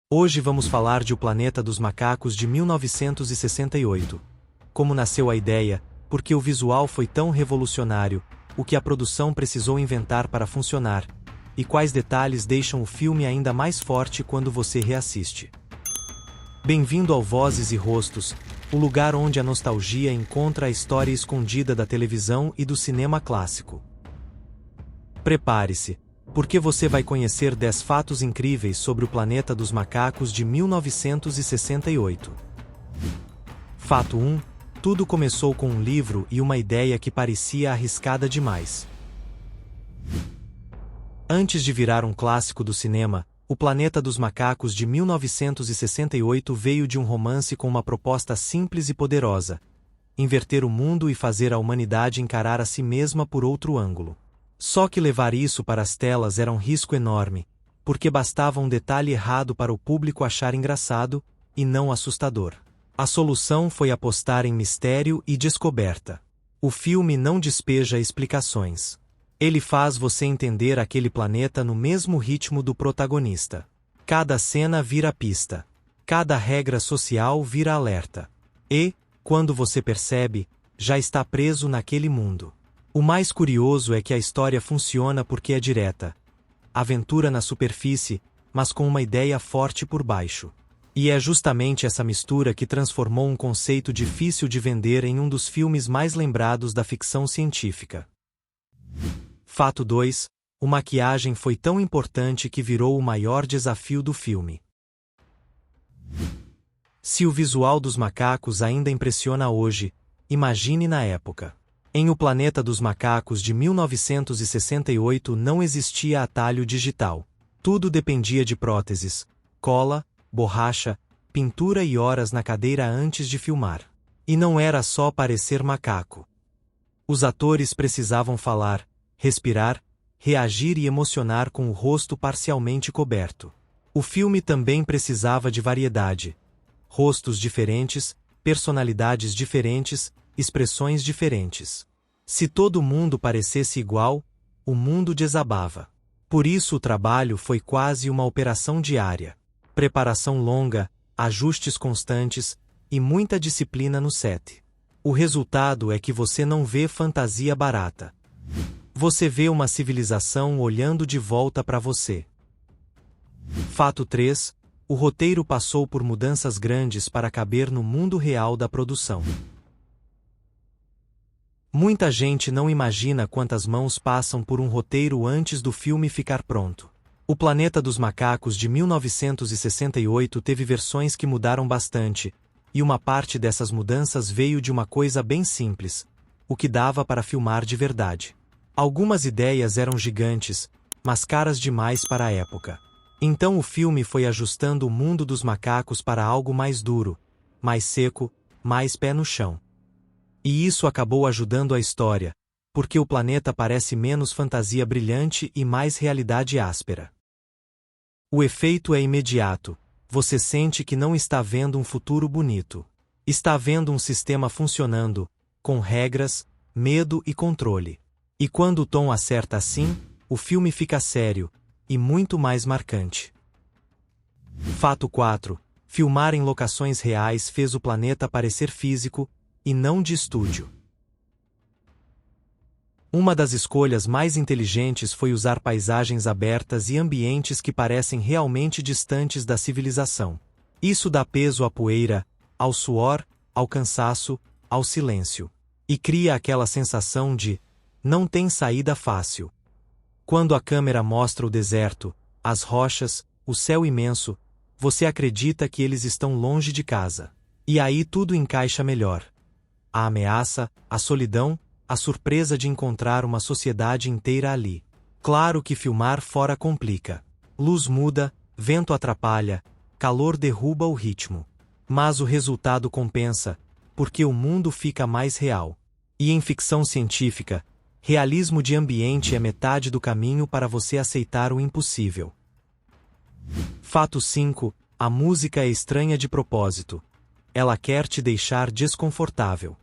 Hoje vamos falar de O Planeta dos Macacos de 1968. Como nasceu a ideia, por que o visual foi tão revolucionário, o que a produção precisou inventar para funcionar, e quais detalhes deixam o filme ainda mais forte quando você reassiste. Bem-vindo ao Vozes e Rostos, o lugar onde a nostalgia encontra a história escondida da televisão e do cinema clássico. Prepare-se, porque você vai conhecer 10 fatos incríveis sobre O Planeta dos Macacos de 1968. Fato 1. Tudo começou com um livro e uma ideia que parecia arriscada demais. Antes de virar um clássico do cinema, O Planeta dos Macacos de 1968 veio de um romance com uma proposta simples e poderosa: inverter o mundo e fazer a humanidade encarar a si mesma por outro ângulo. Só que levar isso para as telas era um risco enorme, porque bastava um detalhe errado para o público achar engraçado, e não assustador. A solução foi apostar em mistério e descoberta. O filme não despeja explicações. Ele faz você entender aquele planeta no mesmo ritmo do protagonista. Cada cena vira pista. Cada regra social vira alerta. E, quando você percebe, já está preso naquele mundo. O mais curioso é que a história funciona porque é direta. Aventura na superfície, mas com uma ideia forte por baixo. E é justamente essa mistura que transformou um conceito difícil de vender em um dos filmes mais lembrados da ficção científica. Fato 2. A maquiagem foi tão importante que virou o maior desafio do filme. Se o visual dos macacos ainda impressiona hoje, imagine na época. Em O Planeta dos Macacos de 1968 não existia atalho digital. Tudo dependia de próteses, cola, borracha, pintura e horas na cadeira antes de filmar. E não era só parecer macaco. Os atores precisavam falar, respirar, reagir e emocionar com o rosto parcialmente coberto. O filme também precisava de variedade. Rostos diferentes, personalidades diferentes, expressões diferentes. Se todo mundo parecesse igual, o mundo desabava. Por isso o trabalho foi quase uma operação diária. Preparação longa, ajustes constantes e muita disciplina no set. O resultado é que você não vê fantasia barata. Você vê uma civilização olhando de volta para você. Fato 3. O roteiro passou por mudanças grandes para caber no mundo real da produção. Muita gente não imagina quantas mãos passam por um roteiro antes do filme ficar pronto. O Planeta dos Macacos de 1968 teve versões que mudaram bastante, e uma parte dessas mudanças veio de uma coisa bem simples: o que dava para filmar de verdade. Algumas ideias eram gigantes, mas caras demais para a época. Então o filme foi ajustando o mundo dos macacos para algo mais duro, mais seco, mais pé no chão. E isso acabou ajudando a história, porque o planeta parece menos fantasia brilhante e mais realidade áspera. O efeito é imediato. Você sente que não está vendo um futuro bonito. Está vendo um sistema funcionando, com regras, medo e controle. E quando o tom acerta assim, o filme fica sério, e muito mais marcante. Fato 4. Filmar em locações reais fez o planeta parecer físico, e não de estúdio. Uma das escolhas mais inteligentes foi usar paisagens abertas e ambientes que parecem realmente distantes da civilização. Isso dá peso à poeira, ao suor, ao cansaço, ao silêncio. E cria aquela sensação de não tem saída fácil. Quando a câmera mostra o deserto, as rochas, o céu imenso, você acredita que eles estão longe de casa. E aí tudo encaixa melhor. A ameaça, a solidão, a surpresa de encontrar uma sociedade inteira ali. Claro que filmar fora complica. Luz muda, vento atrapalha, calor derruba o ritmo. Mas o resultado compensa, porque o mundo fica mais real. E em ficção científica, realismo de ambiente é metade do caminho para você aceitar o impossível. Fato 5. A música é estranha de propósito. Ela quer te deixar desconfortável.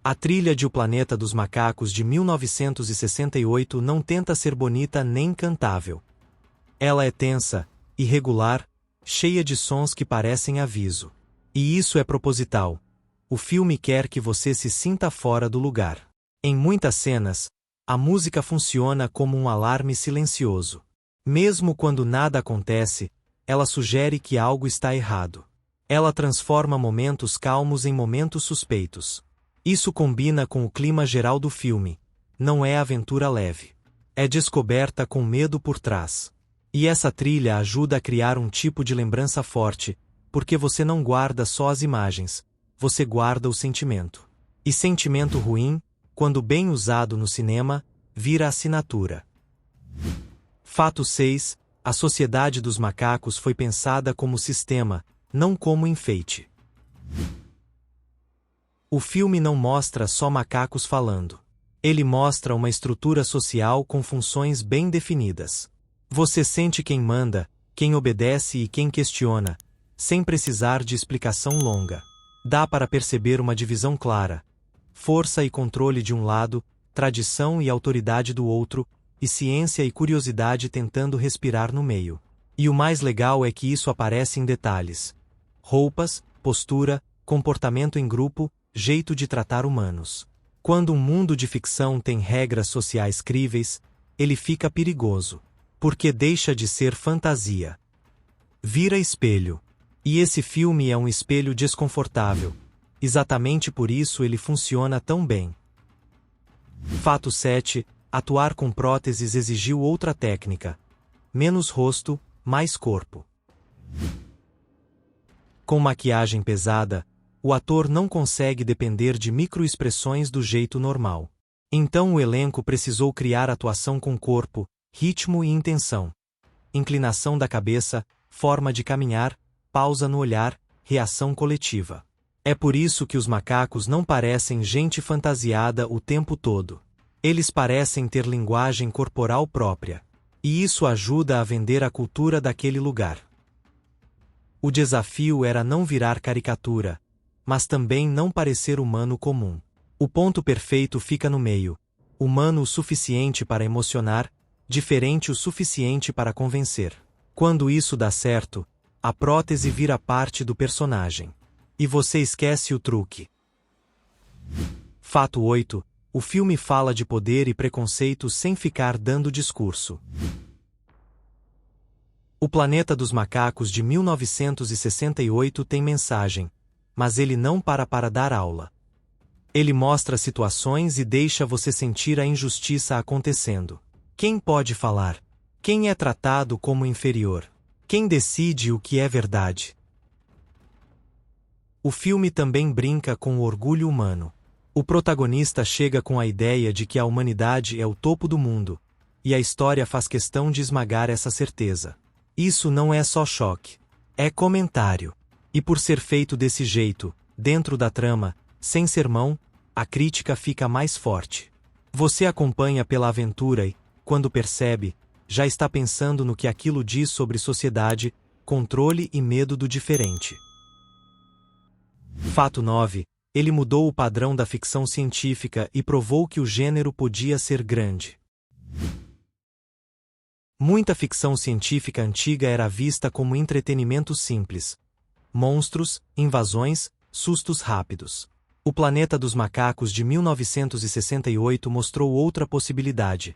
A trilha de O Planeta dos Macacos de 1968 não tenta ser bonita nem cantável. Ela é tensa, irregular, cheia de sons que parecem aviso. E isso é proposital. O filme quer que você se sinta fora do lugar. Em muitas cenas, a música funciona como um alarme silencioso. Mesmo quando nada acontece, ela sugere que algo está errado. Ela transforma momentos calmos em momentos suspeitos. Isso combina com o clima geral do filme. Não é aventura leve. É descoberta com medo por trás. E essa trilha ajuda a criar um tipo de lembrança forte, porque você não guarda só as imagens, você guarda o sentimento. E sentimento ruim, quando bem usado no cinema, vira assinatura. Fato 6. A Sociedade dos Macacos foi pensada como sistema, não como enfeite. O filme não mostra só macacos falando. Ele mostra uma estrutura social com funções bem definidas. Você sente quem manda, quem obedece e quem questiona, sem precisar de explicação longa. Dá para perceber uma divisão clara. Força e controle de um lado, tradição e autoridade do outro, e ciência e curiosidade tentando respirar no meio. E o mais legal é que isso aparece em detalhes. Roupas, postura, comportamento em grupo, jeito de tratar humanos. Quando um mundo de ficção tem regras sociais críveis, ele fica perigoso. Porque deixa de ser fantasia. Vira espelho. E esse filme é um espelho desconfortável. Exatamente por isso ele funciona tão bem. Fato 7. Atuar com próteses exigiu outra técnica. Menos rosto, mais corpo. Com maquiagem pesada, o ator não consegue depender de microexpressões do jeito normal. Então o elenco precisou criar atuação com corpo, ritmo e intenção. Inclinação da cabeça, forma de caminhar, pausa no olhar, reação coletiva. É por isso que os macacos não parecem gente fantasiada o tempo todo. Eles parecem ter linguagem corporal própria. E isso ajuda a vender a cultura daquele lugar. O desafio era não virar caricatura, mas também não parecer humano comum. O ponto perfeito fica no meio. Humano o suficiente para emocionar, diferente o suficiente para convencer. Quando isso dá certo, a prótese vira parte do personagem. E você esquece o truque. Fato 8. O filme fala de poder e preconceito sem ficar dando discurso. O Planeta dos Macacos de 1968 tem mensagem, mas ele não para dar aula. Ele mostra situações e deixa você sentir a injustiça acontecendo. Quem pode falar? Quem é tratado como inferior? Quem decide o que é verdade? O filme também brinca com o orgulho humano. O protagonista chega com a ideia de que a humanidade é o topo do mundo, e a história faz questão de esmagar essa certeza. Isso não é só choque. É comentário. E por ser feito desse jeito, dentro da trama, sem sermão, a crítica fica mais forte. Você acompanha pela aventura e, quando percebe, já está pensando no que aquilo diz sobre sociedade, controle e medo do diferente. Fato 9. Ele mudou o padrão da ficção científica e provou que o gênero podia ser grande. Muita ficção científica antiga era vista como entretenimento simples. Monstros, invasões, sustos rápidos. O Planeta dos Macacos de 1968 mostrou outra possibilidade.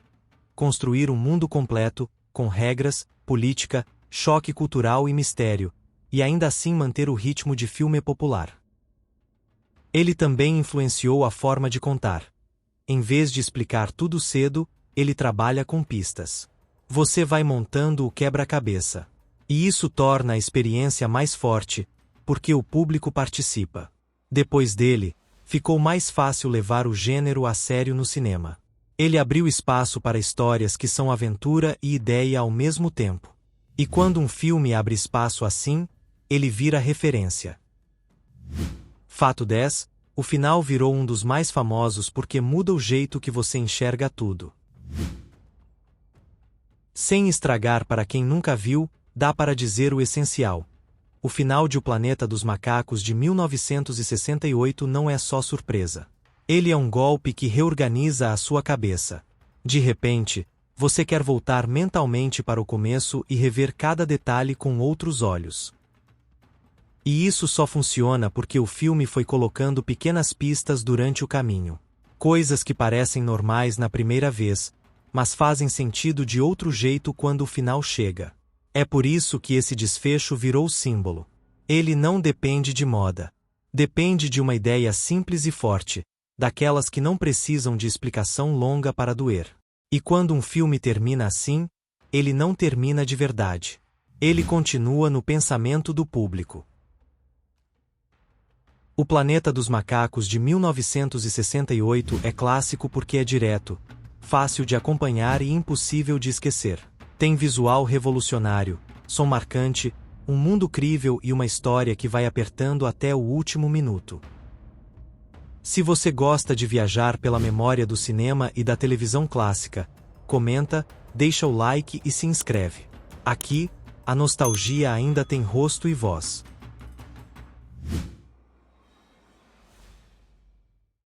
Construir um mundo completo, com regras, política, choque cultural e mistério, e ainda assim manter o ritmo de filme popular. Ele também influenciou a forma de contar. Em vez de explicar tudo cedo, ele trabalha com pistas. Você vai montando o quebra-cabeça. E isso torna a experiência mais forte, porque o público participa. Depois dele, ficou mais fácil levar o gênero a sério no cinema. Ele abriu espaço para histórias que são aventura e ideia ao mesmo tempo. E quando um filme abre espaço assim, ele vira referência. Fato 10. O final virou um dos mais famosos porque muda o jeito que você enxerga tudo. Sem estragar para quem nunca viu, dá para dizer o essencial. O final de O Planeta dos Macacos de 1968 não é só surpresa. Ele é um golpe que reorganiza a sua cabeça. De repente, Você quer voltar mentalmente para o começo e rever cada detalhe com outros olhos. E isso só funciona porque o filme foi colocando pequenas pistas durante o caminho. Coisas que parecem normais na primeira vez, mas fazem sentido de outro jeito quando o final chega. É por isso que esse desfecho virou símbolo. Ele não depende de moda. Depende de uma ideia simples e forte, daquelas que não precisam de explicação longa para doer. E quando um filme termina assim, ele não termina de verdade. Ele continua no pensamento do público. O Planeta dos Macacos de 1968 é clássico porque é direto, fácil de acompanhar e impossível de esquecer. Tem visual revolucionário, som marcante, um mundo crível e uma história que vai apertando até o último minuto. Se você gosta de viajar pela memória do cinema e da televisão clássica, comenta, deixa o like e se inscreve. Aqui, a nostalgia ainda tem rosto e voz.